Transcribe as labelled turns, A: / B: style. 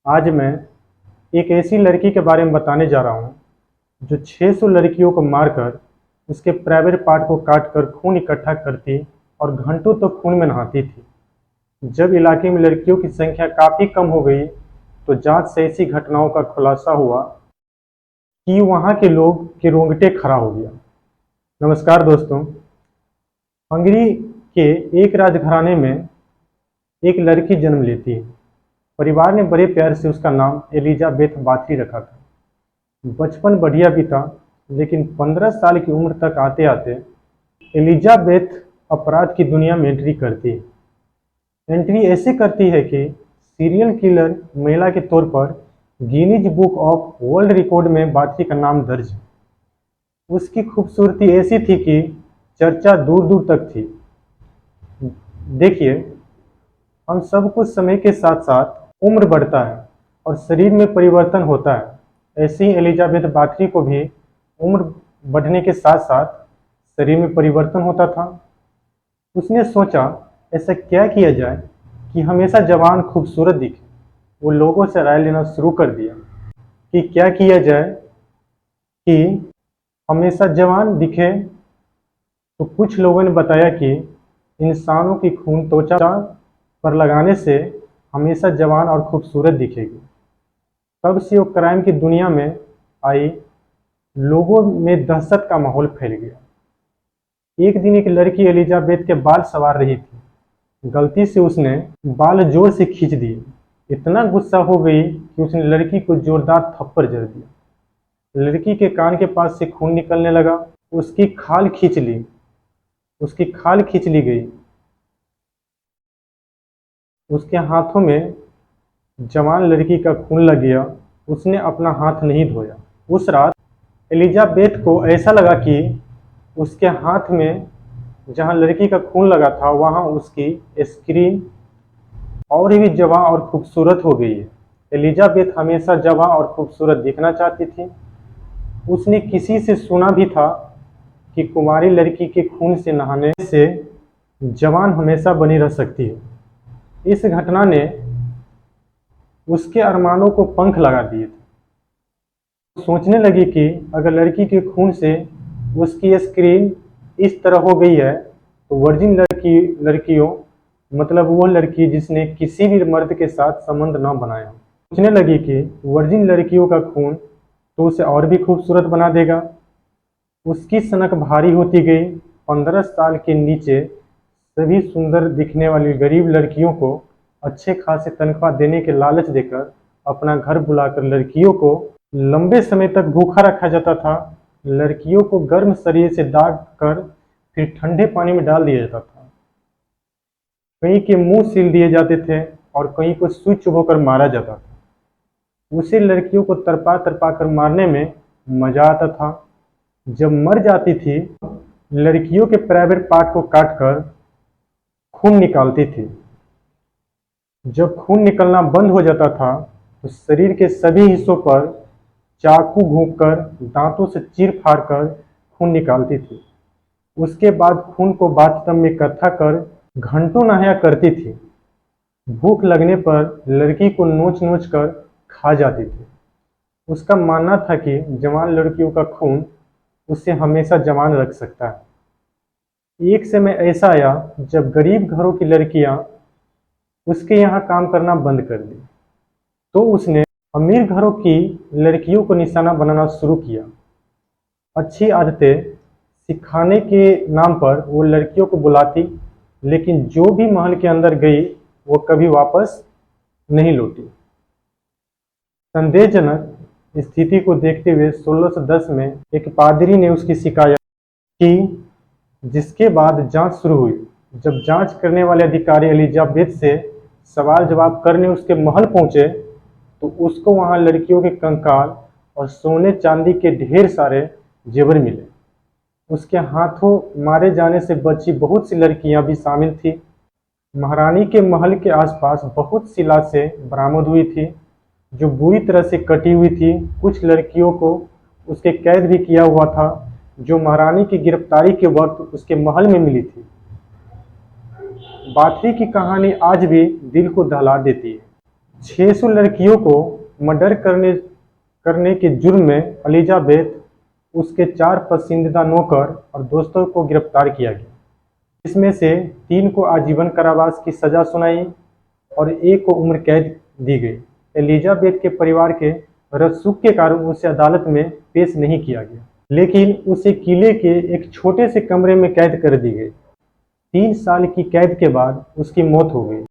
A: आज मैं एक ऐसी लड़की के बारे में बताने जा रहा हूँ जो 600 लड़कियों को मारकर उसके प्राइवेट पार्ट को काटकर खून इकट्ठा करती और घंटों तक खून में नहाती थी। जब इलाके में लड़कियों की संख्या काफ़ी कम हो गई तो जांच से ऐसी घटनाओं का खुलासा हुआ कि वहाँ के लोग के रोंगटे खड़ा हो गया। नमस्कार दोस्तों, हंगरी के एक राजघराने में एक लड़की जन्म लेती है। परिवार ने बड़े प्यार से उसका नाम एलिजाबेथ बाथरी रखा था। बचपन बढ़िया बीता, लेकिन 15 साल की उम्र तक आते आते एलिजाबेथ अपराध की दुनिया में एंट्री करती है। एंट्री ऐसे करती है कि सीरियल किलर महिला के तौर पर Guinness book of world record में बाथरी का नाम दर्ज है। उसकी खूबसूरती ऐसी थी कि चर्चा दूर दूर तक थी। देखिए, हम सब कुछ समय के साथ साथ उम्र बढ़ता है और शरीर में परिवर्तन होता है। ऐसे ही एलिजाबेथ बाथरी को भी उम्र बढ़ने के साथ साथ शरीर में परिवर्तन होता था। उसने सोचा ऐसा क्या किया जाए कि हमेशा जवान खूबसूरत दिखे। वो लोगों से राय लेना शुरू कर दिया कि क्या किया जाए कि हमेशा जवान दिखे। तो कुछ लोगों ने बताया कि इंसानों की खून त्वचा पर लगाने से हमेशा जवान और खूबसूरत दिखेगी। तब से वो क्राइम की दुनिया में आई। लोगों में दहशत का माहौल फैल गया। एक दिन एक लड़की एलिजाबेथ के बाल संवार रही थी। गलती से उसने बाल जोर से खींच दिए। इतना गुस्सा हो गई कि उसने लड़की को जोरदार थप्पड़ जड़ दिया। लड़की के कान के पास से खून निकलने लगा। उसकी खाल खींच ली उसकी खाल खींच ली गई। उसके हाथों में जवान लड़की का खून लग गया। उसने अपना हाथ नहीं धोया। उस रात एलिजाबेथ को ऐसा लगा कि उसके हाथ में जहां लड़की का खून लगा था वहां उसकी स्क्रीन और भी जवां और खूबसूरत हो गई है। एलिजाबेथ हमेशा जवां और खूबसूरत दिखना चाहती थी। उसने किसी से सुना भी था कि कुंवारी लड़की के खून से नहाने से जवान हमेशा बनी रह सकती है। इस घटना ने उसके अरमानों को पंख लगा दिए थे। सोचने लगी कि अगर लड़की के खून से उसकी स्क्रीन इस तरह हो गई है तो वर्जिन लड़कियों मतलब वो लड़की जिसने किसी भी मर्द के साथ संबंध न बनाया। सोचने लगी कि वर्जिन लड़कियों का खून तो उसे और भी खूबसूरत बना देगा। उसकी सनक भारी होती गई। 15 साल के नीचे सभी सुंदर दिखने वाली गरीब लड़कियों को अच्छे खासे तनख्वाह देने के लालच देकर अपना घर बुलाकर लड़कियों को लंबे समय तक भूखा रखा जाता था। लड़कियों को गर्म शरीर से दाग कर फिर ठंडे पानी में डाल दिया जाता था। कई के मुंह सील दिए जाते थे और कई को सुई चुभोकर मारा जाता था। उसे लड़कियों को तरपा तरपा कर मारने में मजा आता था। जब मर जाती थी, लड़कियों के प्राइवेट पार्ट को काटकर खून निकालती थी। जब खून निकलना बंद हो जाता था तो शरीर के सभी हिस्सों पर चाकू घोंपकर दांतों से चीर फाड़ कर खून निकालती थी। उसके बाद खून को बाथटब में इकट्ठा कर घंटों नहाया करती थी। भूख लगने पर लड़की को नोच नोच कर खा जाती थी। उसका मानना था कि जवान लड़कियों का खून उसे हमेशा जवान रख सकता है। एक समय ऐसा आया जब गरीब घरों की लड़कियां उसके यहाँ काम करना बंद कर दी, तो उसने अमीर घरों की लड़कियों को निशाना बनाना शुरू किया। अच्छी आदतें सिखाने के नाम पर वो लड़कियों को बुलाती, लेकिन जो भी महल के अंदर गई वो कभी वापस नहीं लौटी। संदेहजनक स्थिति को देखते हुए 1610 में एक पादरी ने उसकी शिकायत की, जिसके बाद जांच शुरू हुई। जब जांच करने वाले अधिकारी एलिजाबेथ से सवाल जवाब करने उसके महल पहुंचे तो उसको वहां लड़कियों के कंकाल और सोने चांदी के ढेर सारे जेवर मिले। उसके हाथों मारे जाने से बची बहुत सी लड़कियां भी शामिल थी। महारानी के महल के आसपास बहुत सी लाशें बरामद हुई थी जो बुरी तरह से कटी हुई थी। कुछ लड़कियों को उसके कैद भी किया हुआ था जो महारानी की गिरफ्तारी के वक्त उसके महल में मिली थी। बाथरी की कहानी आज भी दिल को दहला देती है। 600 लड़कियों को मर्डर करने के जुर्म में एलिजाबेथ, उसके 4 पसंदीदा नौकर और दोस्तों को गिरफ्तार किया गया। इसमें से 3 को आजीवन कारावास की सजा सुनाई और 1 को उम्र कैद दी गई। एलिजाबेथ के परिवार के रसूख के कारण उसे अदालत में पेश नहीं किया गया, लेकिन उसे किले के एक छोटे से कमरे में कैद कर दी गई। 3 साल की कैद के बाद उसकी मौत हो गई।